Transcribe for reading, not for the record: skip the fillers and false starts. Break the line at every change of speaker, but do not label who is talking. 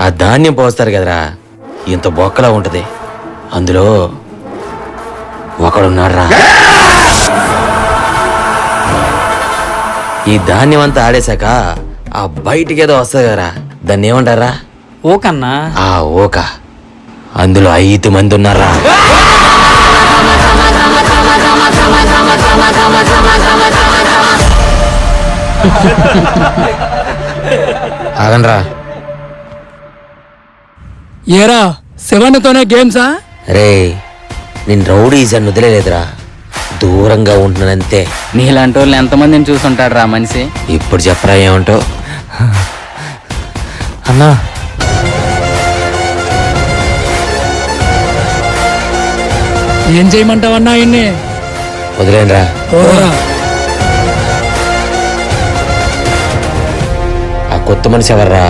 ఆ ధాన్యం పోస్తారు కదరా, ఇంత బొక్కలా ఉంటది. అందులో ఒకడున్నాడ్రా. ఈ ధాన్యం అంతా ఆడేశాక ఆ బయటికి ఏదో వస్తుంది కదరా, దాన్ని ఏమంటారా?
ఓకన్నా.
ఆ ఓక. అందులో 5 మంది ఉన్నారా. ఆగండ్రా.
ఏరా 7తోనే గేమ్సా?
రే, నేను రౌడీస్ అని వదిలేదురా, దూరంగా ఉంటున్నానంతే.
నీలాంటి వాళ్ళు ఎంతమందిని చూసుంటాడు రా మనిషి.
ఇప్పుడు చెప్పరా ఏమంటావు? అన్నా,
ఏం చేయమంటావన్నా ఇన్ని?
వదిలేండ్రా. ఆ కొత్త మనిషి ఎవర్రా?